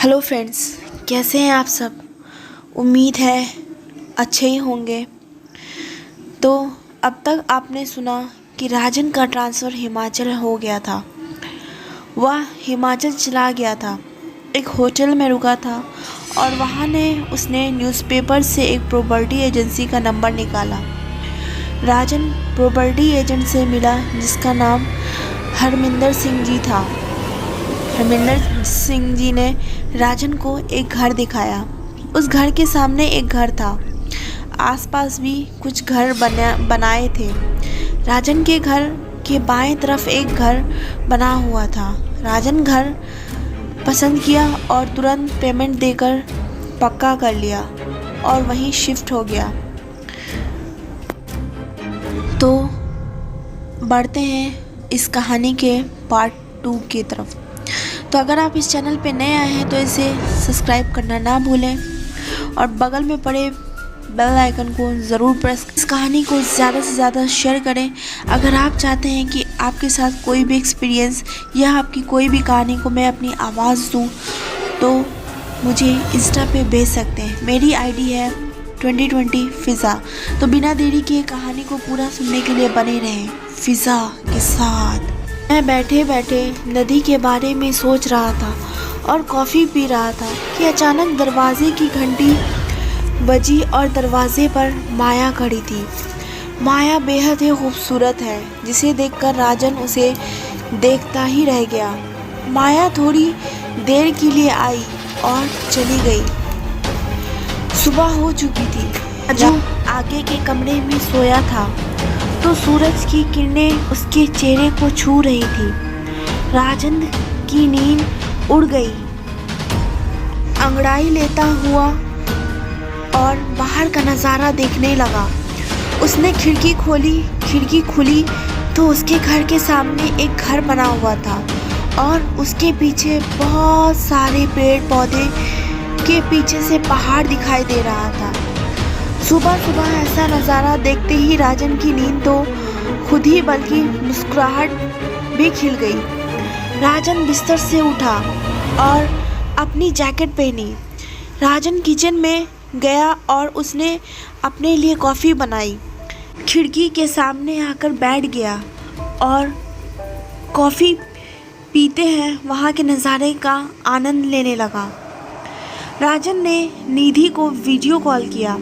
Hello friends, कैसे हैं आप सब। उम्मीद है अच्छे ही होंगे। तो अब तक आपने सुना कि राजन का ट्रांसफ़र हिमाचल हो गया था। वह हिमाचल चला गया था, एक होटल में रुका था और वहाँ ने उसने न्यूज़पेपर से एक प्रॉपर्टी एजेंसी का नंबर निकाला। राजन प्रॉपर्टी एजेंट से मिला जिसका नाम हरमिंदर सिंह जी था। हरमिंदर सिंह जी ने राजन को एक घर दिखाया। उस घर के सामने एक घर था, आसपास भी कुछ घर बनाए थे। राजन के घर के बाएं तरफ एक घर बना हुआ था। राजन घर पसंद किया और तुरंत पेमेंट देकर पक्का कर लिया और वहीं शिफ्ट हो गया। तो बढ़ते हैं इस कहानी के पार्ट 2 की तरफ। तो अगर आप इस चैनल पे नए आए हैं तो इसे सब्सक्राइब करना ना भूलें और बगल में पड़े बेल आइकन को ज़रूर प्रेस। इस कहानी को ज़्यादा से ज़्यादा शेयर करें। अगर आप चाहते हैं कि आपके साथ कोई भी एक्सपीरियंस या आपकी कोई भी कहानी को मैं अपनी आवाज़ दूं तो मुझे इंस्टा पे भेज सकते हैं। मेरी आईडी है 2020 फ़िज़ा। तो बिना देरी के कहानी को पूरा सुनने के लिए बने रहें फ़िज़ा के साथ। मैं बैठे बैठे नदी के बारे में सोच रहा था और कॉफ़ी पी रहा था कि अचानक दरवाजे की घंटी बजी और दरवाजे पर माया खड़ी थी। माया बेहद ही खूबसूरत है, जिसे देखकर राजन उसे देखता ही रह गया। माया थोड़ी देर के लिए आई और चली गई। सुबह हो चुकी थी। राजू आगे के कमरे में सोया था तो सूरज की किरणें उसके चेहरे को छू रही थी। राजन की नींद उड़ गई। अंगड़ाई लेता हुआ और बाहर का नज़ारा देखने लगा। उसने खिड़की खुली तो उसके घर के सामने एक घर बना हुआ था और उसके पीछे बहुत सारे पेड़ पौधे के पीछे से पहाड़ दिखाई दे रहा था। सुबह सुबह ऐसा नज़ारा देखते ही राजन की नींद तो खुद ही बल्कि मुस्कुराहट भी खिल गई। राजन बिस्तर से उठा और अपनी जैकेट पहनी। राजन किचन में गया और उसने अपने लिए कॉफ़ी बनाई। खिड़की के सामने आकर बैठ गया और कॉफ़ी पीते हैं वहाँ के नज़ारे का आनंद लेने लगा। राजन ने निधि को वीडियो कॉल किया।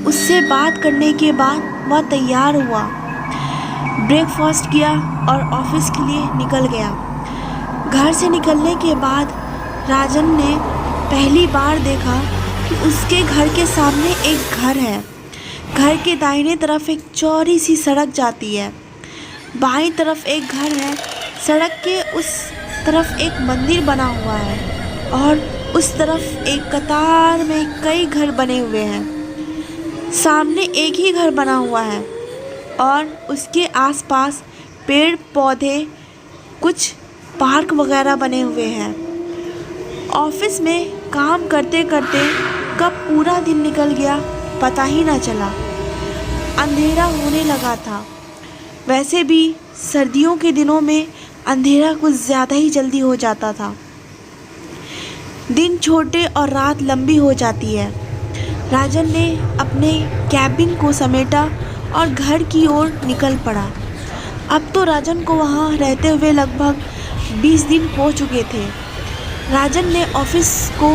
उससे बात करने के बाद वह तैयार हुआ, ब्रेकफास्ट किया और ऑफिस के लिए निकल गया। घर से निकलने के बाद राजन ने पहली बार देखा कि उसके घर के सामने एक घर है। घर के दाहिने तरफ एक चौड़ी सी सड़क जाती है, बाईं तरफ एक घर है। सड़क के उस तरफ एक मंदिर बना हुआ है और उस तरफ एक कतार में कई घर बने हुए हैं। सामने एक ही घर बना हुआ है और उसके आसपास पेड़ पौधे, कुछ पार्क वगैरह बने हुए हैं। ऑफिस में काम करते करते कब पूरा दिन निकल गया पता ही ना चला। अंधेरा होने लगा था। वैसे भी सर्दियों के दिनों में अंधेरा कुछ ज़्यादा ही जल्दी हो जाता था। दिन छोटे और रात लंबी हो जाती है। राजन ने अपने कैबिन को समेटा और घर की ओर निकल पड़ा। अब तो राजन को वहाँ रहते हुए लगभग 20 दिन हो चुके थे। राजन ने ऑफिस को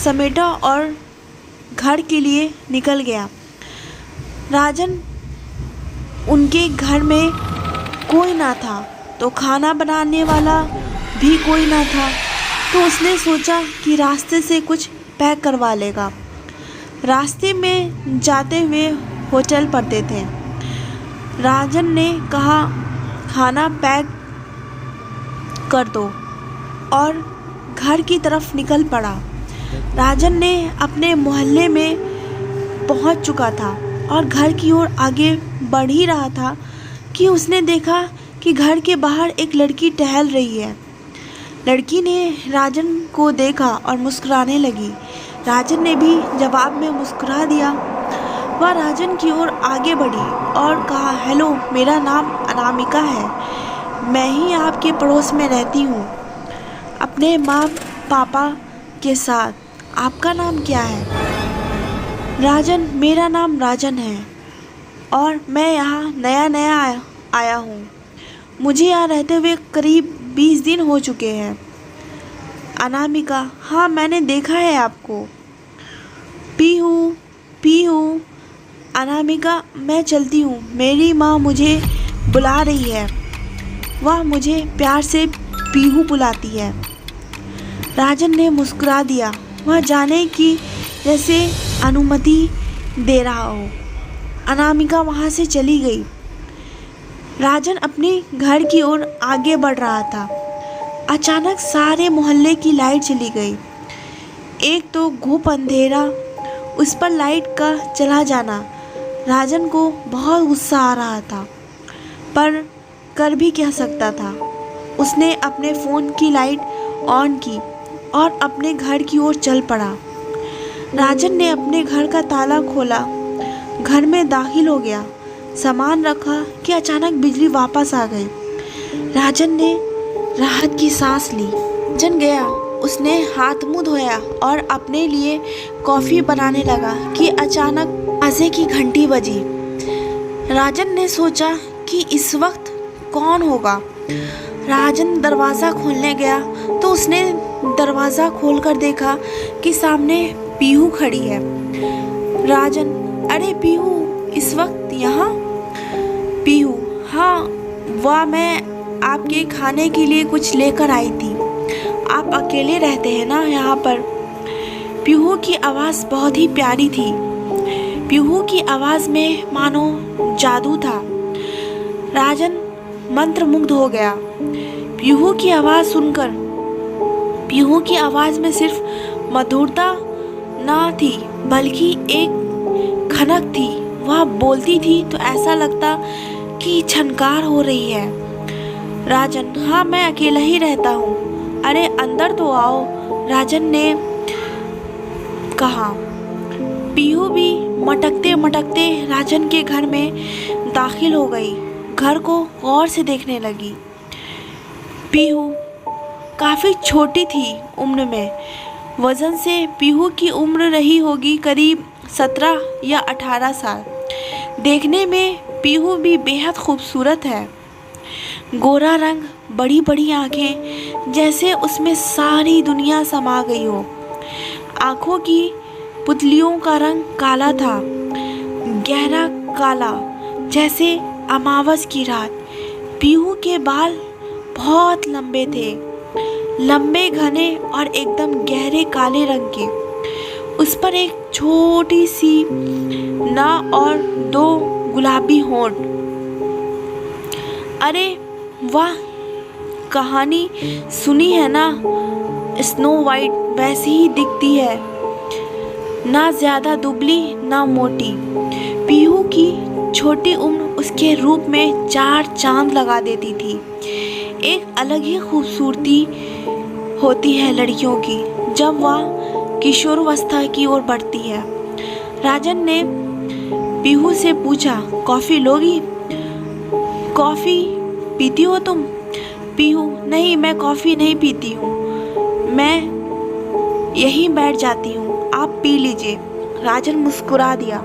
समेटा और घर के लिए निकल गया। राजन उनके घर में कोई ना था तो खाना बनाने वाला भी कोई ना था, तो उसने सोचा कि रास्ते से कुछ पैक करवा लेगा। रास्ते में जाते हुए होटल पड़ते थे। राजन ने कहा खाना पैक कर दो और घर की तरफ निकल पड़ा। राजन ने अपने मोहल्ले में पहुंच चुका था और घर की ओर आगे बढ़ ही रहा था कि उसने देखा कि घर के बाहर एक लड़की टहल रही है। लड़की ने राजन को देखा और मुस्कुराने लगी। राजन ने भी जवाब में मुस्कुरा दिया। वह राजन की ओर आगे बढ़ी और कहा, हेलो, मेरा नाम अनामिका है। मैं ही आपके पड़ोस में रहती हूँ। अपने माँ पापा के साथ। आपका नाम क्या है? राजन, मेरा नाम राजन है और मैं यहाँ नया नया आया हूँ। मुझे यहाँ रहते हुए करीब 20 दिन हो चुके हैं। अनामिका, हाँ मैंने देखा है आपको। पीहू, पीहू। अनामिका, मैं चलती हूँ, मेरी माँ मुझे बुला रही है। वह मुझे प्यार से पीहू बुलाती है। राजन ने मुस्कुरा दिया, वह जाने की जैसे अनुमति दे रहा हो। अनामिका वहाँ से चली गई। राजन अपने घर की ओर आगे बढ़ रहा था। अचानक सारे मोहल्ले की लाइट चली गई। एक तो घुप अंधेरा, उस पर लाइट का चला जाना। राजन को बहुत गुस्सा आ रहा था, पर कर भी क्या सकता था। उसने अपने फ़ोन की लाइट ऑन की और अपने घर की ओर चल पड़ा। राजन ने अपने घर का ताला खोला, घर में दाखिल हो गया, सामान रखा कि अचानक बिजली वापस आ गई। राजन ने राहत की सांस ली। राजन गया, उसने हाथ मुंह धोया और अपने लिए कॉफ़ी बनाने लगा कि अचानक दरवाजे की घंटी बजी। राजन ने सोचा कि इस वक्त कौन होगा। राजन दरवाज़ा खोलने गया तो उसने दरवाज़ा खोलकर देखा कि सामने पीहू खड़ी है। राजन, अरे पीहू, इस वक्त यहाँ? पीहू, हाँ, वह मैं आपके खाने के लिए कुछ लेकर आई थी। आप अकेले रहते हैं ना यहाँ पर? पीहू की आवाज़ बहुत ही प्यारी थी। पीहू की आवाज़ में मानो जादू था। राजन मंत्रमुग्ध हो गया। पीहू की आवाज़ सुनकर। पीहू की आवाज़ में सिर्फ मधुरता ना थी, बल्कि एक खनक थी। वह बोलती थी तो ऐसा लगता कि छनकार हो रही है। राजन, हाँ मैं अकेला ही रहता हूँ। अरे अंदर तो आओ, राजन ने कहा। पीहू भी मटकते मटकते राजन के घर में दाखिल हो गई। घर को गौर से देखने लगी। पीहू काफ़ी छोटी थी उम्र में। वज़न से पीहू की उम्र रही होगी करीब 17 या 18 साल। देखने में पीहू भी बेहद खूबसूरत है। गोरा रंग, बड़ी बड़ी आँखें, जैसे उसमें सारी दुनिया समा गई हो। आँखों की पुतलियों का रंग काला था, गहरा काला, जैसे अमावस की रात। पीहू के बाल बहुत लंबे थे, लंबे, घने और एकदम गहरे काले रंग के। उस पर एक छोटी सी नाक और 2 गुलाबी होंठ। अरे वाह, कहानी सुनी है ना? स्नो वाइट वैसी ही दिखती है, ना ज़्यादा दुबली ना मोटी। पीहू की छोटी उम्र उसके रूप में 4 चांद लगा देती थी। एक अलग ही खूबसूरती होती है लड़कियों की जब वह किशोरावस्था की ओर बढ़ती है। राजन ने पीहू से पूछा, कॉफ़ी लोगी? कॉफ़ी पीती हो तुम? पीहू, नहीं मैं कॉफ़ी नहीं पीती हूँ, मैं यहीं बैठ जाती हूँ, आप पी लीजिए। राजन मुस्कुरा दिया।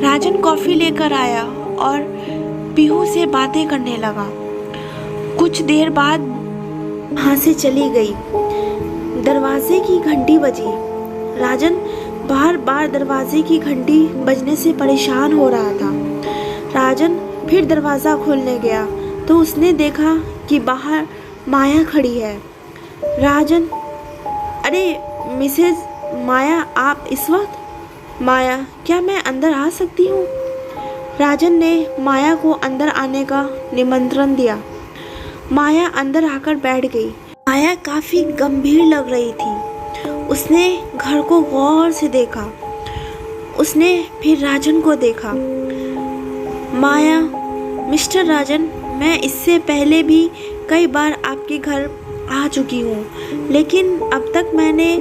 राजन कॉफ़ी लेकर आया और पीहू से बातें करने लगा। कुछ देर बाद वहाँ से चली गई। दरवाजे की घंटी बजी। राजन बार बार दरवाजे की घंटी बजने से परेशान हो रहा था। राजन फिर दरवाज़ा खोलने गया तो उसने देखा कि बाहर माया खड़ी है। राजन, अरे मिसेज माया, आप इस वक्त? माया, क्या मैं अंदर आ सकती हूँ? राजन ने माया को अंदर आने का निमंत्रण दिया। माया अंदर आकर बैठ गई। माया काफ़ी गंभीर लग रही थी। उसने घर को गौर से देखा। उसने फिर राजन को देखा। माया, मिस्टर राजन, मैं इससे पहले भी कई बार आपके घर आ चुकी हूँ, लेकिन अब तक मैंने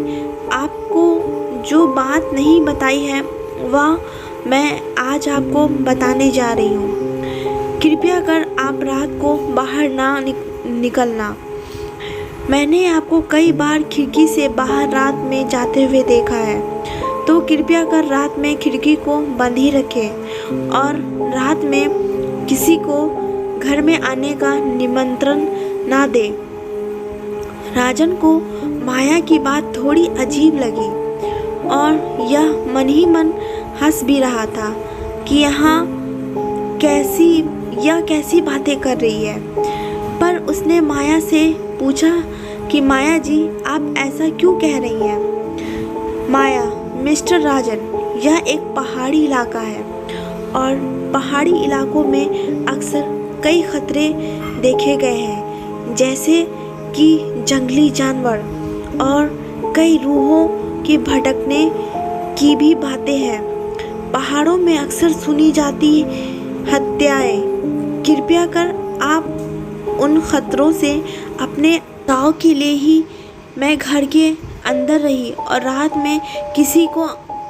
आपको जो बात नहीं बताई है वह मैं आज आपको बताने जा रही हूँ। कृपया कर आप रात को बाहर ना निकलना। मैंने आपको कई बार खिड़की से बाहर रात में जाते हुए देखा है, तो कृपया कर रात में खिड़की को बंद ही रखें और रात में किसी को घर में आने का निमंत्रण ना दें। राजन को माया की बात थोड़ी अजीब लगी और यह मन ही मन हंस भी रहा था कि कैसी बातें कर रही है। पर उसने माया से पूछा कि माया जी, आप ऐसा क्यों कह रही हैं? माया, मिस्टर राजन, यह एक पहाड़ी इलाका है और पहाड़ी इलाकों में अक्सर कई खतरे देखे गए हैं, जैसे कि जंगली जानवर और कई रूहों के भटकने की भी बातें हैं। पहाड़ों में अक्सर सुनी जाती हत्याएं। कृपया कर आप उन खतरों से अपने बचाव के लिए ही मैं घर के अंदर रही और रात में किसी को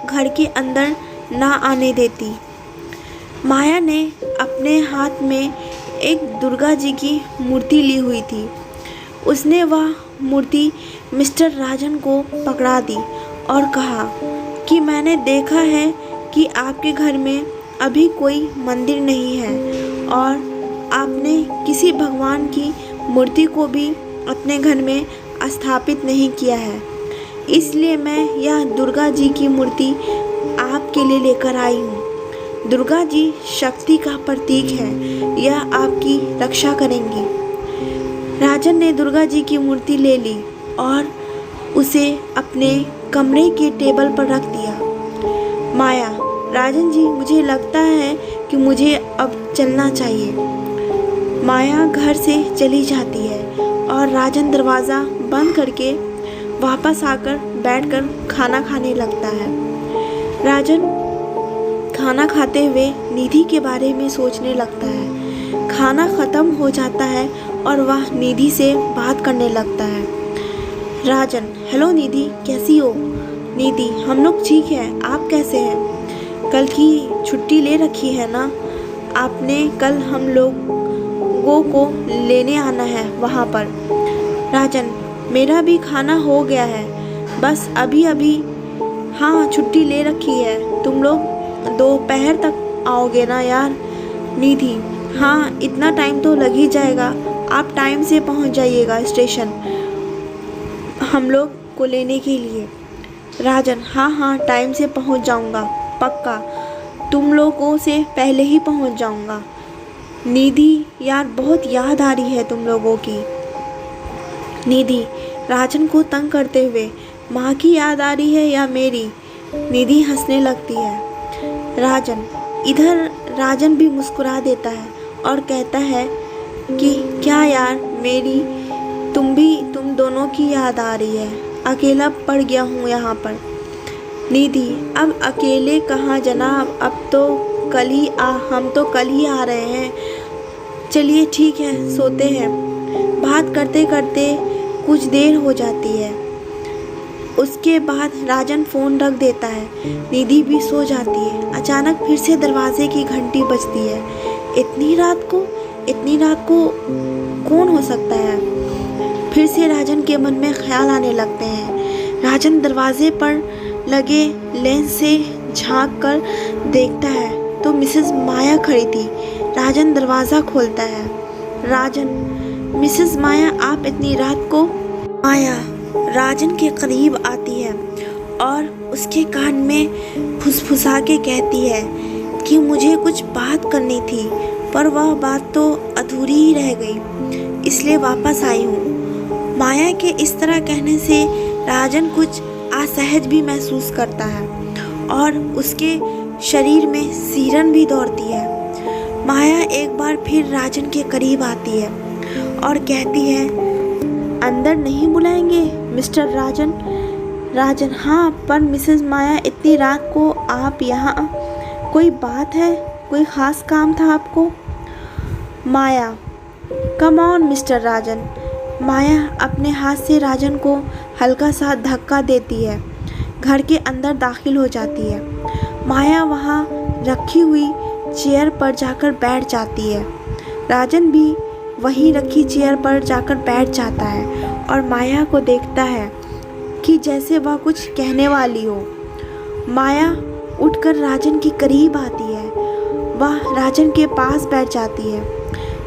घर के अंदर ना आने देती। माया ने अपने हाथ में एक दुर्गा जी की मूर्ति ली हुई थी। उसने वह मूर्ति मिस्टर राजन को पकड़ा दी और कहा कि मैंने देखा है कि आपके घर में अभी कोई मंदिर नहीं है और आपने किसी भगवान की मूर्ति को भी अपने घर में स्थापित नहीं किया है, इसलिए मैं यह दुर्गा जी की मूर्ति आपके लिए लेकर आई हूँ। दुर्गा जी शक्ति का प्रतीक है, यह आपकी रक्षा करेंगी। राजन ने दुर्गा जी की मूर्ति ले ली और उसे अपने कमरे के टेबल पर रख दिया। माया, राजन जी, मुझे लगता है कि मुझे अब चलना चाहिए। माया घर से चली जाती है और राजन दरवाज़ा बंद करके वापस आकर बैठकर खाना खाने लगता है। राजन खाना खाते हुए निधि के बारे में सोचने लगता है। खाना ख़त्म हो जाता है और वह निधि से बात करने लगता है। राजन, हेलो निधि, कैसी हो? निधि, हम लोग ठीक हैं, आप कैसे हैं? कल की छुट्टी ले रखी है ना? आपने कल हम लोगों को लेने आना है वहाँ पर। राजन, मेरा भी खाना हो गया है, बस अभी हाँ, छुट्टी ले रखी है। तुम लोग दोपहर तक आओगे ना यार? निधि, हाँ, इतना टाइम तो लग ही जाएगा, आप टाइम से पहुँच जाइएगा स्टेशन हम लोग को लेने के लिए। राजन, हाँ, टाइम से पहुँच जाऊँगा, पक्का, तुम लोगों से पहले ही पहुँच जाऊँगा। निधि, यार बहुत याद आ रही है तुम लोगों की। निधि, राजन को तंग करते हुए, माँ की याद आ रही है या मेरी? निधि हंसने लगती है। राजन, इधर राजन भी मुस्कुरा देता है और कहता है कि क्या यार, मेरी तुम दोनों की याद आ रही है, अकेला पड़ गया हूँ यहाँ पर। निधि, अब अकेले कहाँ जनाब, हम तो कल ही आ रहे हैं। चलिए ठीक है, सोते हैं। बात करते करते कुछ देर हो जाती है। उसके बाद राजन फ़ोन रख देता है। निधि भी सो जाती है। अचानक फिर से दरवाजे की घंटी बजती है। इतनी रात को कौन हो सकता है? फिर से राजन के मन में ख्याल आने लगते हैं। राजन दरवाजे पर लगे लेंस से झांक कर देखता है तो मिसेस माया खड़ी थी। राजन दरवाज़ा खोलता है। राजन, मिसेस माया, आप इतनी रात को? माया राजन के करीब आती है और उसके कान में फुसफुसा के कहती है कि मुझे कुछ बात करनी थी, पर वह बात तो अधूरी ही रह गई, इसलिए वापस आई हूँ। माया के इस तरह कहने से राजन कुछ असहज भी महसूस करता है और उसके शरीर में सिरन भी दौड़ती है। माया एक बार फिर राजन के करीब आती है और कहती है, अंदर नहीं बुलाएंगे मिस्टर राजन? राजन, हाँ, पर मिसेस माया, इतनी रात को आप यहाँ? कोई बात है? कोई ख़ास काम था आपको? माया, कम ऑन मिस्टर राजन। माया अपने हाथ से राजन को हल्का सा धक्का देती है। घर के अंदर दाखिल हो जाती है। माया वहाँ रखी हुई चेयर पर जाकर बैठ जाती है। राजन भी वहीं रखी चेयर पर जाकर बैठ जाता है और माया को देखता है कि जैसे वह कुछ कहने वाली हो। माया उठकर राजन के करीब आती है। वह राजन के पास बैठ जाती है।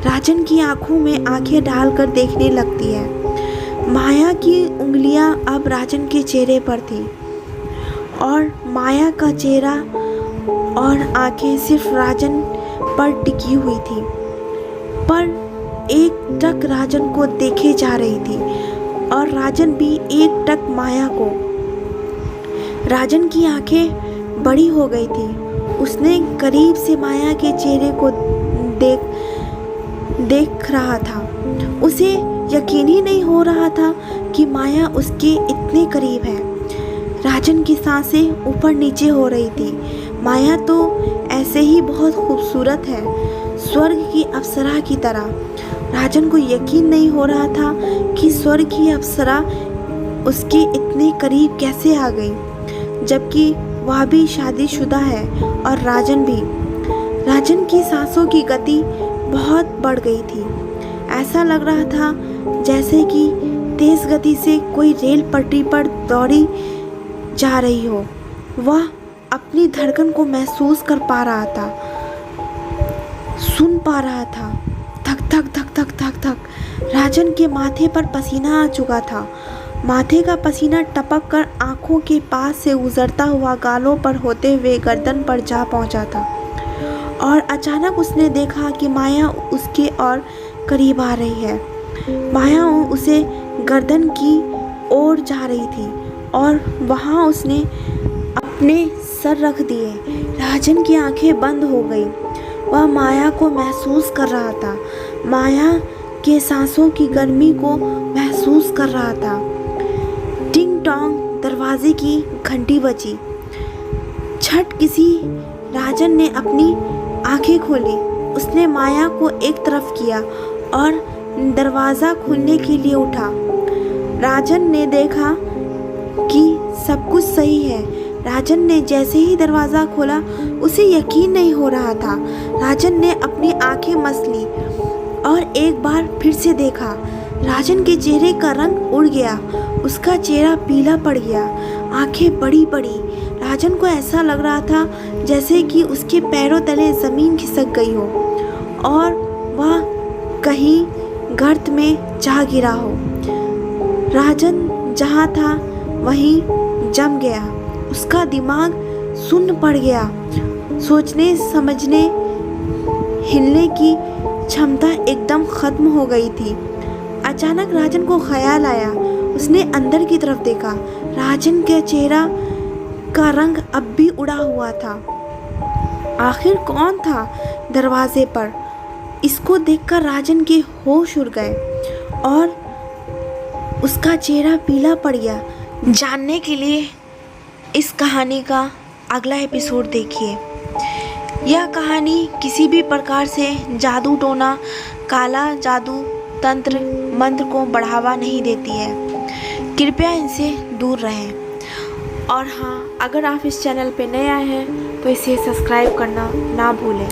राजन की आंखों में आंखें डालकर देखने लगती है। माया की उंगलियां अब राजन के चेहरे पर थी और माया का चेहरा और आंखें सिर्फ राजन पर टिकी हुई थी, पर एक टक राजन को देखे जा रही थी और राजन भी एक टक माया को। राजन की आंखें बड़ी हो गई थी। उसने करीब से माया के चेहरे को देख रहा था। उसे यकीन ही नहीं हो रहा था कि माया उसके इतने करीब है। राजन की सांसें ऊपर नीचे हो रही थी। माया तो ऐसे ही बहुत खूबसूरत है, स्वर्ग की अप्सरा की तरह। राजन को यकीन नहीं हो रहा था कि स्वर्ग की अप्सरा उसके इतने करीब कैसे आ गई, जबकि वह भी शादीशुदा है और राजन भी। राजन की सांसों की गति बहुत बढ़ गई थी। ऐसा लग रहा था जैसे कि तेज गति से कोई रेल पटरी पर दौड़ी जा रही हो। वह अपनी धड़कन को महसूस कर पा रहा था, सुन पा रहा था। धक धक धक धक धक धक। राजन के माथे पर पसीना आ चुका था। माथे का पसीना टपक कर आंखों के पास से गुजरता हुआ गालों पर होते हुए गर्दन पर जा पहुंचा था और अचानक उसने देखा कि माया उसके और करीब आ रही है। माया उसे गर्दन की ओर जा रही थी और वहां उसने अपने सर रख दिए। राजन की आंखें बंद हो गई। वह माया को महसूस कर रहा था, माया के सांसों की गर्मी को महसूस कर रहा था। टिंग टोंग दरवाजे की घंटी बजी। झट किसी राजन ने अपनी आंखें खोली। उसने माया को एक तरफ किया और दरवाज़ा खोलने के लिए उठा। राजन ने देखा कि सब कुछ सही है। राजन ने जैसे ही दरवाज़ा खोला उसे यकीन नहीं हो रहा था। राजन ने अपनी आंखें मस ली और एक बार फिर से देखा। राजन के चेहरे का रंग उड़ गया। उसका चेहरा पीला पड़ गया, आंखें बड़ी बड़ी। राजन को ऐसा लग रहा था जैसे कि उसके पैरों तले ज़मीन खिसक गई हो और वह कहीं गर्त में जा गिरा हो। राजन जहाँ था वहीं जम गया। उसका दिमाग सुन्न पड़ गया। सोचने समझने हिलने की क्षमता एकदम खत्म हो गई थी। अचानक राजन को ख्याल आया। उसने अंदर की तरफ देखा। राजन के चेहरा का रंग अब भी उड़ा हुआ था। आखिर कौन था दरवाजे पर? इसको देखकर राजन के होश उड़ गए और उसका चेहरा पीला पड़ गया। जानने के लिए इस कहानी का अगला एपिसोड देखिए। यह कहानी किसी भी प्रकार से जादू टोना, काला जादू, तंत्र मंत्र को बढ़ावा नहीं देती है। कृपया इनसे दूर रहें। और हाँ, अगर आप इस चैनल पे नए आए हैं तो इसे सब्सक्राइब करना ना भूलें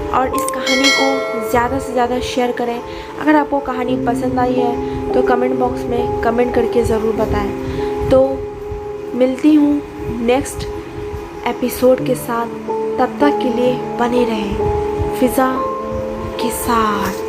और इस कहानी को ज़्यादा से ज़्यादा शेयर करें। अगर आपको कहानी पसंद आई है तो कमेंट बॉक्स में कमेंट करके ज़रूर बताएं। तो मिलती हूँ नेक्स्ट एपिसोड के साथ। तब तक के लिए बने रहें फ़िज़ा के साथ।